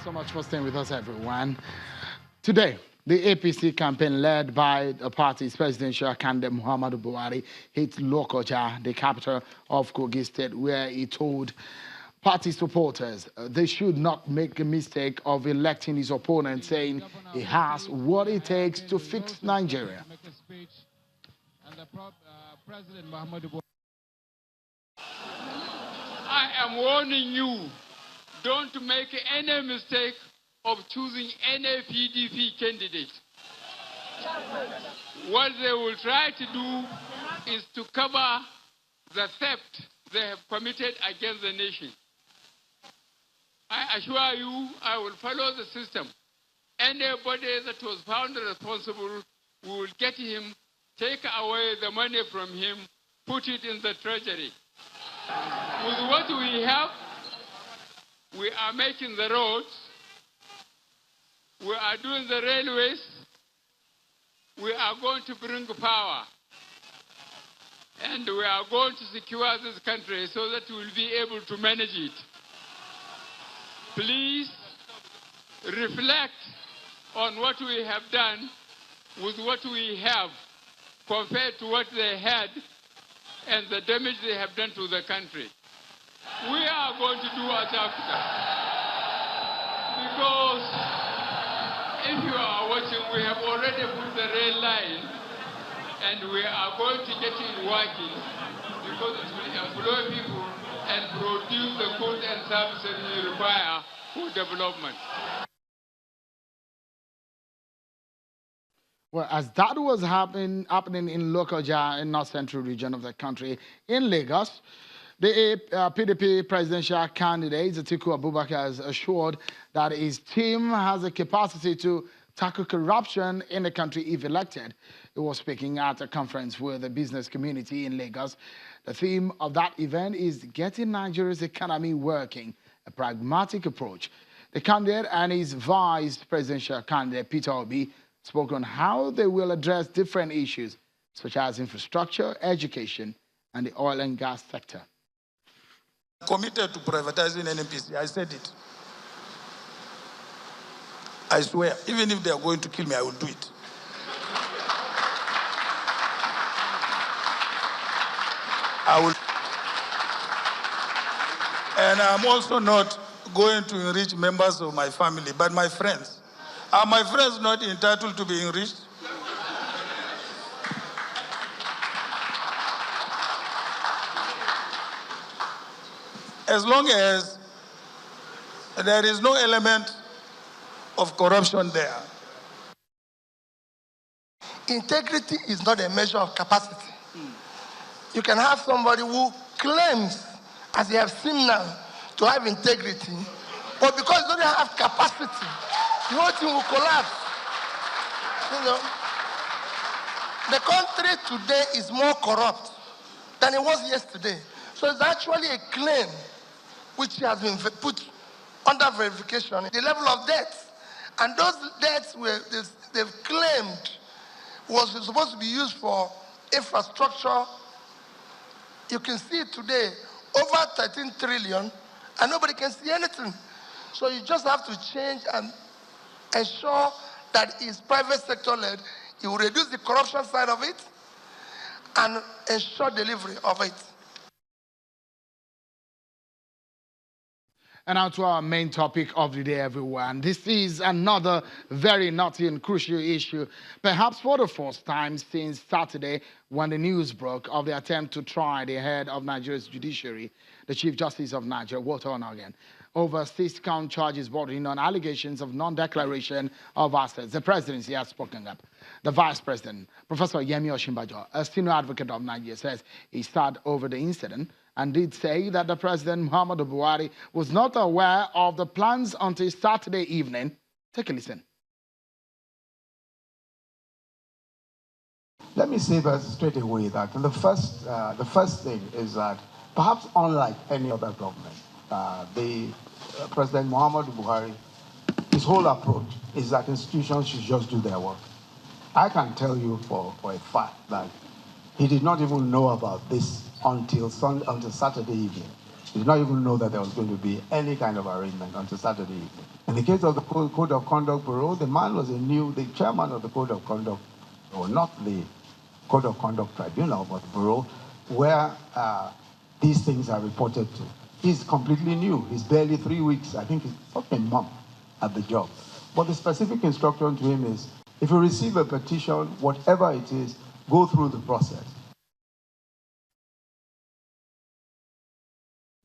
so much for staying with us, everyone. Today, the APC campaign led by the party's presidential candidate Muhammadu Buhari hit Lokoja, the capital of Kogi State, where he told party supporters they should not make a mistake of electing his opponent, saying he has what it takes to fix Nigeria. I am warning you, don't make any mistake of choosing any PDP candidate. What they will try to do is to cover the theft they have committed against the nation. I assure you, I will follow the system. Anybody that was found responsible, we will get him, take away the money from him, put it in the treasury. With what we have, we are making the roads, we are doing the railways, we are going to bring power, and we are going to secure this country so that we will be able to manage it. Please reflect on what we have done with what we have compared to what they had and the damage they have done to the country. We are going to do as Africa. Because if you are watching, we have already put the rail line and we are going to get it working because it will employ people and produce the goods and services we require for development. Well, as that was happening in Lokoja, in North Central region of the country, in Lagos, the PDP presidential candidate, Atiku Abubakar, has assured that his team has the capacity to tackle corruption in the country if elected. He was speaking at a conference with the business community in Lagos. The theme of that event is getting Nigeria's economy working, a pragmatic approach. The candidate and his vice presidential candidate, Pt.1, spoke on how they will address different issues, such as infrastructure, education, and the oil and gas sector. Committed to privatizing NNPC, I said it. I swear, even if they are going to kill me, I will do it. I will. And I'm also not going to enrich members of my family, but my friends. Are my friends not entitled to be enriched? As long as there is no element of corruption there. Integrity is not a measure of capacity. You can have somebody who claims, as you have seen now, to have integrity, but because they don't have capacity, the whole thing will collapse. You know, the country today is more corrupt than it was yesterday. So it's actually a claim which has been put under verification. The level of debt, and those debts they've claimed was supposed to be used for infrastructure. You can see it today, over 13 trillion, and nobody can see anything. So you just have to change and ensure that it's private sector led. You will reduce the corruption side of it and ensure delivery of it. And now to our main topic of the day, everyone. This is another very knotty and crucial issue, perhaps for the first time since Saturday, when the news broke of the attempt to try the head of Nigeria's judiciary, the Chief Justice of Nigeria, Onnoghen, over 6-count charges bordering on allegations of non-declaration of assets. The presidency has spoken up. The vice president, Professor Yemi Osinbajo, a senior advocate of Nigeria, says he started over the incident and did say that the president, Muhammadu Buhari, was not aware of the plans until Saturday evening. Take a listen. Let me say that straight away that the first thing is that perhaps unlike any other government, President Muhammadu Buhari, his whole approach is that institutions should just do their work. I can tell you for a fact that he did not even know about this until Saturday evening. He did not even know that there was going to be any kind of arraignment until Saturday evening. In the case of the Code of Conduct Bureau, the man was the chairman of the Code of Conduct, or not the Code of Conduct Tribunal, but the Bureau, where these things are reported to. He's completely new. He's barely 3 weeks, I think it's not a month at the job. But the specific instruction to him is, if you receive a petition, whatever it is, go through the process.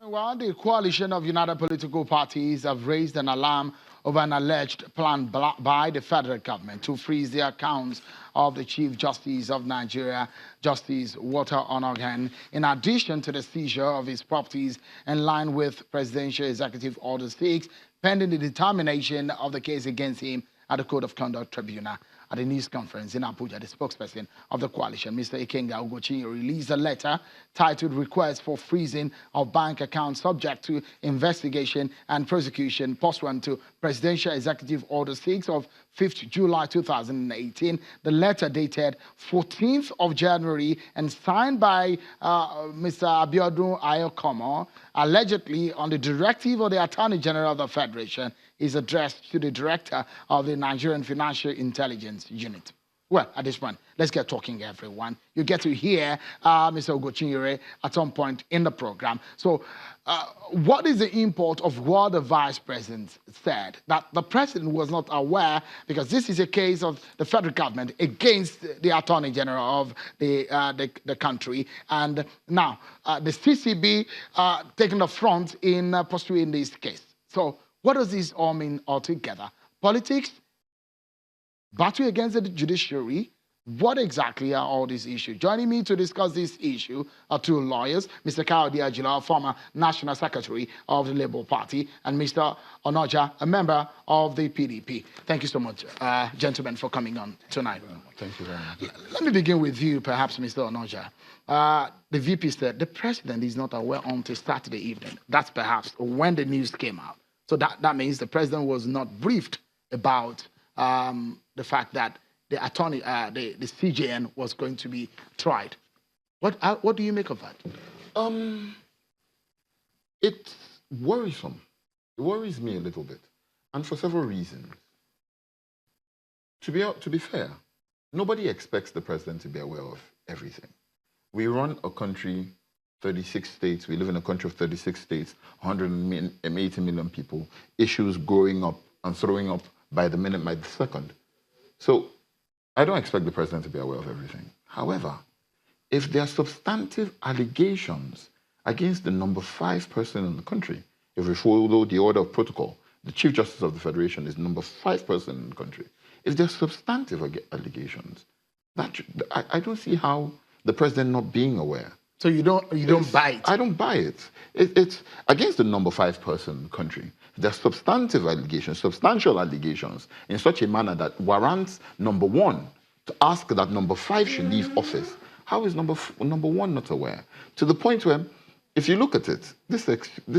Well, the coalition of united political parties have raised an alarm over an alleged plan by the federal government to freeze the accounts of the Chief Justice of Nigeria, Justice Walter Onnoghen, in addition to the seizure of his properties in line with Presidential Executive Order 6, pending the determination of the case against him at the Code of Conduct Tribunal. At a news conference in Abuja, the spokesperson of the coalition, Mr. Ikenga Ugochinyo, released a letter titled Request for Freezing of Bank Accounts Subject to Investigation and Prosecution pursuant to Presidential Executive Order 6 of 5th July 2018. The letter dated 14th of January and signed by Mr. Abiodun Ayokomo, allegedly on the directive of the Attorney General of the Federation, is addressed to the director of the Nigerian Financial Intelligence Unit. Well, at this point, let's get talking, everyone. You get to hear Mr. Ugochinyo at some point in the program. So what is the import of what the vice president said? That the president was not aware, because this is a case of the federal government against the attorney general of the country. And now the CCB taking the front in pursuing this case. So what does this all mean altogether? Politics? Battle against the judiciary? What exactly are all these issues? Joining me to discuss this issue are two lawyers, Mr. Kayode Ajila, former National Secretary of the Labour Party, and Mr. Onnoghen, a member of the PDP. Thank you so much, gentlemen, for coming on tonight. Thank you very much. Let me begin with you, perhaps, Mr. Onnoghen. The VP said the president is not aware until Saturday evening. That's perhaps when the news came out. So that means the president was not briefed about the fact that the attorney, the CJN was going to be tried. What do you make of that? It's worrisome. It worries me a little bit, and for several reasons. To be fair, nobody expects the president to be aware of everything. We run a country, 36 states. We live in a country of 36 states, 180 million people. Issues growing up and throwing up by the minute, by the second. So I don't expect the president to be aware of everything. However, if there are substantive allegations against the number 5 person in the country, if we follow the order of protocol, the Chief Justice of the Federation is number 5 person in the country. If there are substantive allegations, I don't see how the president not being aware. So you don't buy it? I don't buy it. It's against the number 5 person country. There are substantive allegations, substantial allegations, in such a manner that warrants number 1 to ask that number 5 should leave office. How is number 1 not aware? To the point where, if you look at it, this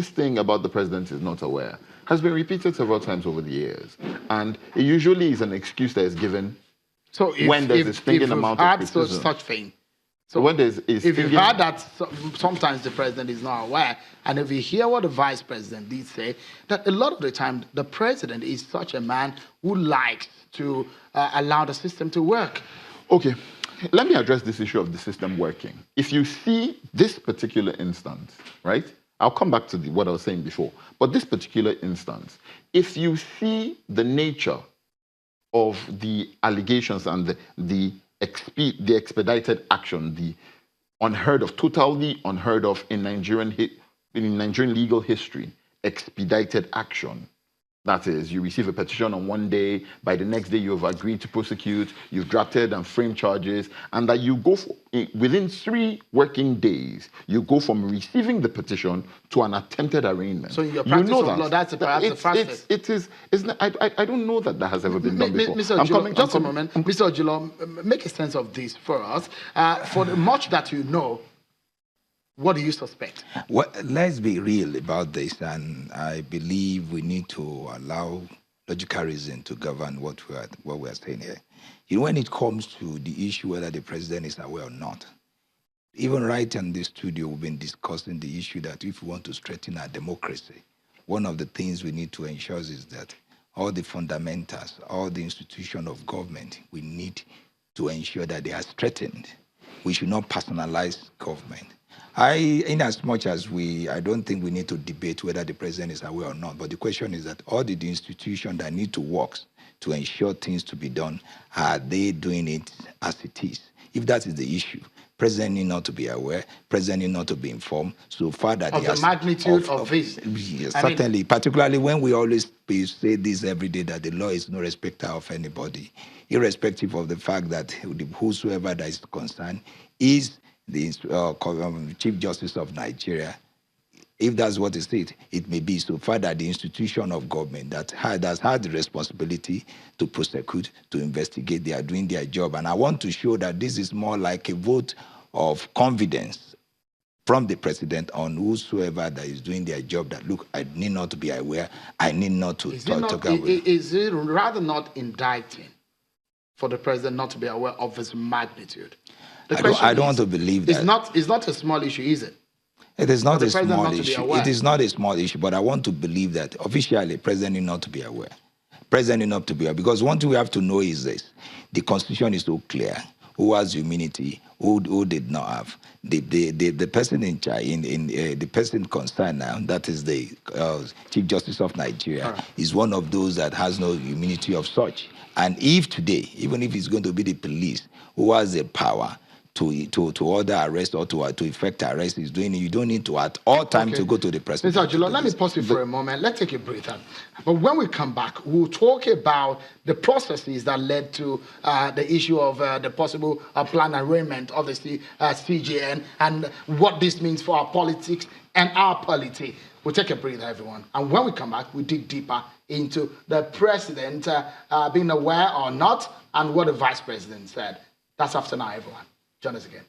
thing about the president is not aware has been repeated several times over the years, and it usually is an excuse that is given. So when there's a stinging amount of criticism. Such thing. So when there's if you've heard that sometimes the president is not aware, and if you hear what the vice president did say, that a lot of the time the president is such a man who likes to allow the system to work. Okay, let me address this issue of the system working. If you see this particular instance, right? I'll come back to what I was saying before, but this particular instance, if you see the nature of the allegations and the expedited action, the totally unheard of in Nigerian legal history, expedited action. That is, you receive a petition on one day, by the next day you have agreed to prosecute, you've drafted and framed charges, and that you go within 3 working days, you go from receiving the petition to an attempted arraignment. So in your practice of law, that's perhaps the fastest. I don't know that has ever been done before. Mr. Ojilo, just a moment. Mr. Ojilo, make a sense of this for us. For the much that you know, what do you suspect? Well, let's be real about this, and I believe we need to allow logical reason to govern what we are saying here. You know, when it comes to the issue whether the president is aware or not, even right in the studio, we've been discussing the issue that if we want to strengthen our democracy, one of the things we need to ensure is that all the fundamentals, all the institutions of government, we need to ensure that they are strengthened. We should not personalize government. In as much as I don't think we need to debate whether the president is aware or not, but the question is that all the institutions that need to work to ensure things to be done, are they doing it as it is? If that is the issue, president need not to be aware, president need not to be informed, so far that of the magnitude of this. Yes, certainly, particularly when we always say this every day, that the law is no respecter of anybody, irrespective of the fact that whosoever that is concerned is the Chief Justice of Nigeria. If that's what it is, it may be so far that the institution of government that has had the responsibility to prosecute, to investigate, they are doing their job. And I want to show that this is more like a vote of confidence from the president on whosoever that is doing their job, that, look, I need not to be aware, I need not to talk about. Is it rather not indicting for the president not to be aware of its magnitude? I don't want to believe that. It's not a small issue, is it? It is not a small issue. It is not a small issue, but I want to believe that officially, president need not to be aware. President need not to be aware, because one thing we have to know is this: the Constitution is so clear. Who has immunity? Who did not have? The person in charge, the person concerned now, that is the Chief Justice of Nigeria, is one of those that has no immunity of such. And if today, even if it's going to be the police who has the power to order arrest or to effect arrest, is doing it, you don't need to at all time to go to the president. Mr. Ajulo, let me pause you for a moment. Let's take a breather. But when we come back, we'll talk about the processes that led to the issue of the possible plan arraignment of the CJN and what this means for our politics and our polity. We'll take a breather, everyone. And when we come back, we dig deeper into the president being aware or not and what the vice president said. That's after now, everyone. Join us again.